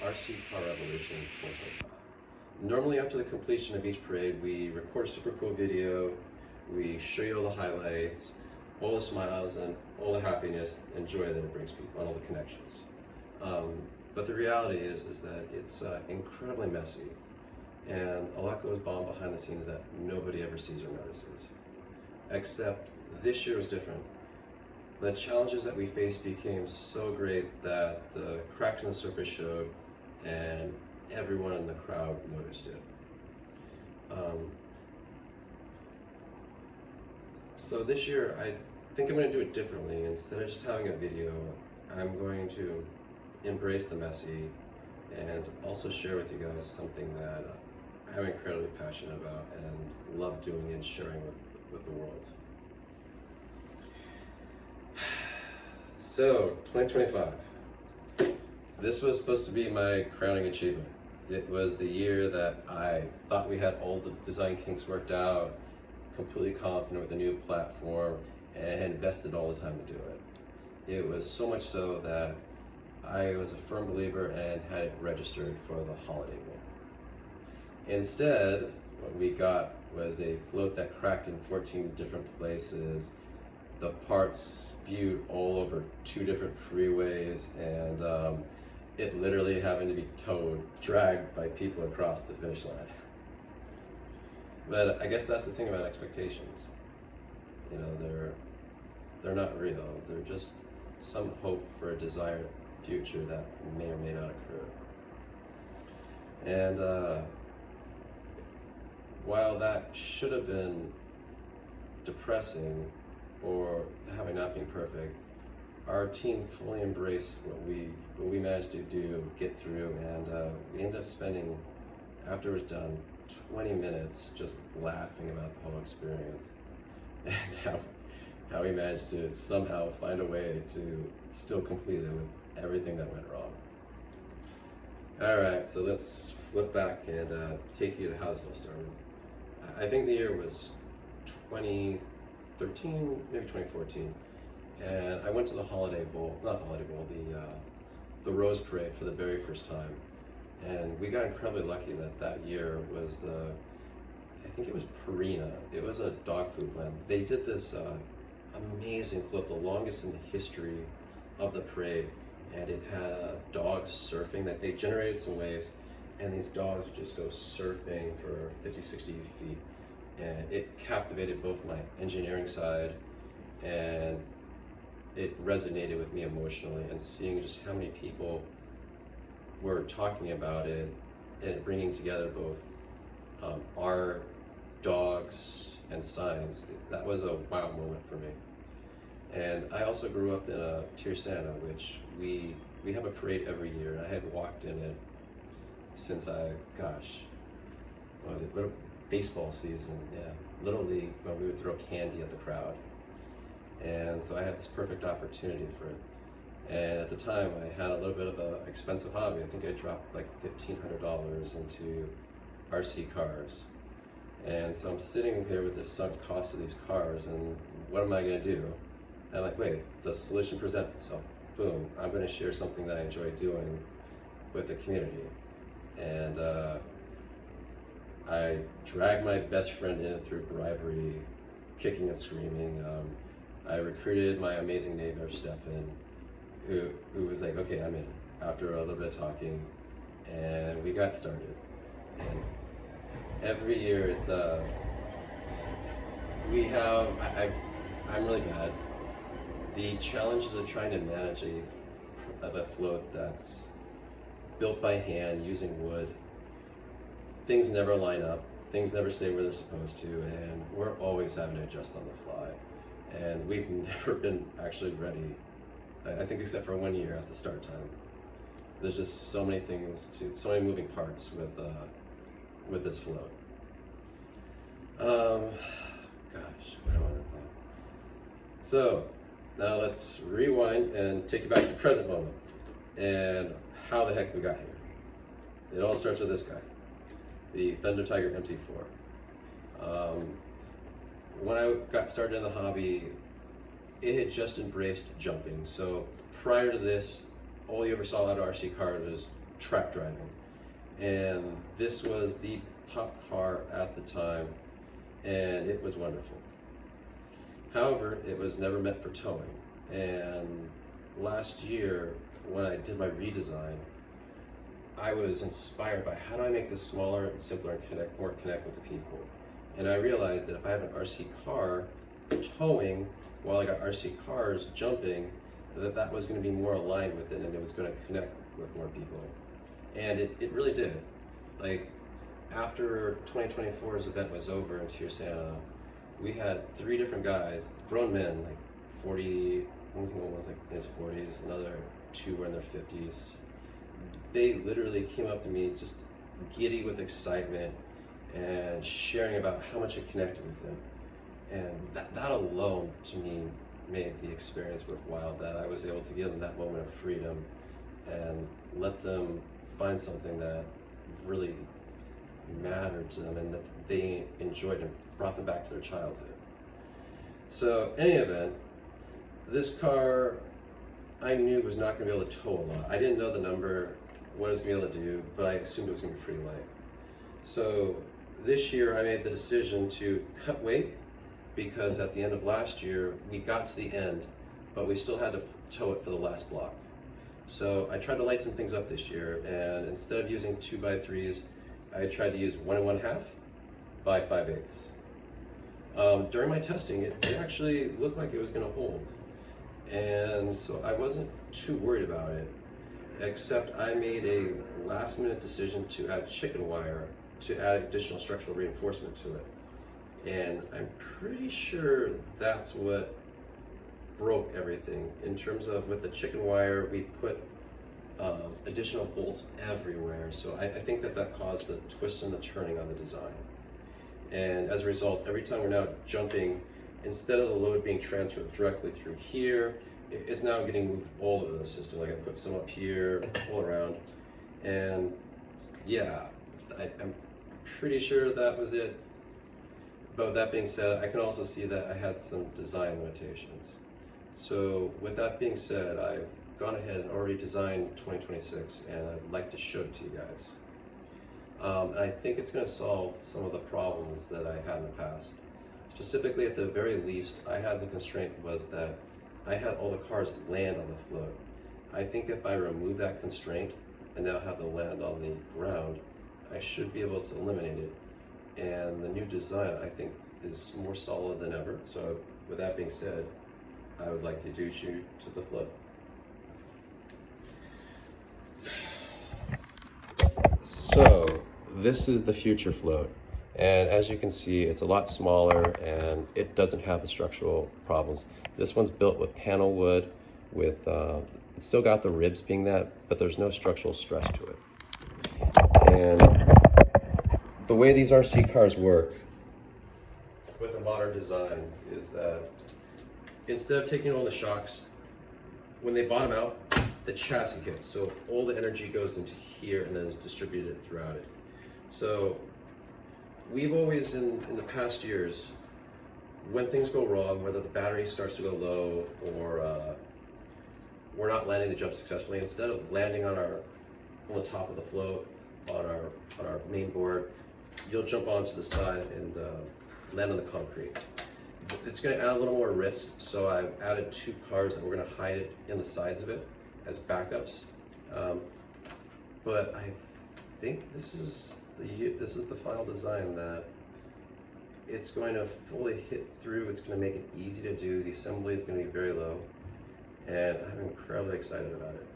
RC Car Revolution 2025. Normally after the completion of each parade, we record a super cool video, we show you all the highlights, all the smiles and all the happiness and joy that it brings people and all the connections. But the reality is that it's incredibly messy and a lot goes on behind the scenes that nobody ever sees or notices. Except this year was different. The challenges that we faced became so great that the cracks in the surface showed and everyone in the crowd noticed it. So this year, I think I'm going to do it differently. Instead of just having a video, I'm going to embrace the messy and also share with you guys something that I'm incredibly passionate about and love doing and sharing with the world. So, 2025. This was supposed to be my crowning achievement. It was the year that I thought we had all the design kinks worked out, completely confident with a new platform, and invested all the time to do it. It was so much so that I was a firm believer and had it registered for the Holiday Bowl. Instead, what we got was a float that cracked in 14 different places. The parts spewed all over 2 different freeways, and it literally having to be dragged by people across the finish line. But I guess that's the thing about expectations. You know, they're not real. They're just some hope for a desired future that may or may not occur. And while that should have been depressing or having not been perfect, our team fully embraced what we managed to do, get through, and we ended up spending, after it was done, 20 minutes just laughing about the whole experience and how we managed to somehow find a way to still complete it with everything that went wrong. Alright, so let's flip back and take you to how this all started. I think the year was 2013, maybe 2014, and I went to the Holiday Bowl, not the Holiday Bowl, the Rose Parade for the very first time. And we got incredibly lucky that year was I think it was Purina. It was a dog food blend. They did this amazing float, the longest in the history of the parade, and it had dogs surfing, that they generated some waves, and these dogs would just go surfing for 50, 60 feet. And it captivated both my engineering side and it resonated with me emotionally, and seeing just how many people were talking about it and bringing together both art, dogs, and science, that was a wow moment for me. And I also grew up in Tirsanah, which we have a parade every year, and I had walked in it since what was it, little baseball season, Little League, when we would throw candy at the crowd. And so I had this perfect opportunity for it. And at the time, I had a little bit of an expensive hobby. I think I dropped like $1,500 into RC cars. And so I'm sitting here with the sunk cost of these cars, and what am I going to do? And I'm like, wait, the solution presents itself. Boom, I'm going to share something that I enjoy doing with the community. And I dragged my best friend in through bribery, kicking and screaming. I recruited my amazing neighbor, Stefan, who was like, okay, I'm in, after a little bit of talking, and we got started. And every year it's, I'm really bad. The challenges of trying to manage a float that's built by hand using wood, things never line up, things never stay where they're supposed to, and we're always having to adjust on the fly. And we've never been actually ready, I think, except for 1 year at the start time. There's just so many so many moving parts with this float. Gosh, what do I want to think? So, now let's rewind and take you back to present moment and how the heck we got here. It all starts with this guy, the Thunder Tiger MT4. When I got started in the hobby, it had just embraced jumping. So prior to this, all you ever saw out of RC cars was track driving. And this was the top car at the time, and it was wonderful. However, it was never meant for towing. And last year, when I did my redesign, I was inspired by how do I make this smaller and simpler and more connect with the people. And I realized that if I have an RC car towing while I got RC cars jumping, that was going to be more aligned with it, and it was going to connect with more people. And it really did. Like, after 2024's event was over in Tier we had 3 different guys, grown men, like 40, one was like in his 40s, another 2 were in their 50s. They literally came up to me just giddy with excitement and sharing about how much it connected with them. And that alone, to me, made the experience worthwhile, that I was able to give them that moment of freedom and let them find something that really mattered to them and that they enjoyed and brought them back to their childhood. So, in any event, this car I knew was not going to be able to tow a lot. I didn't know the number, what it was going to be able to do, but I assumed it was going to be pretty light. So this year I made the decision to cut weight, because at the end of last year we got to the end, but we still had to tow it for the last block. So I tried to lighten things up this year, and instead of using 2x3s, I tried to use 1 1/2 by 5/8. During my testing, it actually looked like it was going to hold. And so I wasn't too worried about it, except I made a last minute decision to add chicken wire to add additional structural reinforcement to it. And I'm pretty sure that's what broke everything. In terms of, with the chicken wire, we put additional bolts everywhere. So I think that caused the twist and the turning on the design. And as a result, every time we're now jumping, instead of the load being transferred directly through here, it's now getting moved all over the system. Like, I put some up here, all around. And yeah, I'm pretty sure that was it. But with that being said, I can also see that I had some design limitations. So with that being said, I've gone ahead and already designed 2026, and I'd like to show it to you guys. I think it's going to solve some of the problems that I had in the past. Specifically, at the very least, I had the constraint was that I had all the cars land on the float. I think if I remove that constraint and now have them land on the ground, I should be able to eliminate it. And the new design, I think, is more solid than ever. So with that being said, I would like to introduce you to the float. So this is the future float. And as you can see, it's a lot smaller and it doesn't have the structural problems. This one's built with panel wood, with it's still got the ribs being that, but there's no structural stress to it. And the way these RC cars work with a modern design is that instead of taking all the shocks, when they bottom out, the chassis hits. So all the energy goes into here and then is distributed throughout it. So we've always, in the past years, when things go wrong, whether the battery starts to go low or we're not landing the jump successfully, instead of landing on the top of the float, on our main board, you'll jump onto the side and land on the concrete. It's going to add a little more risk, so I've added 2 cars that we're going to hide it in the sides of it as backups. But I think this is the final design that it's going to fully hit through. It's going to make it easy to do. The assembly is going to be very low, and I'm incredibly excited about it.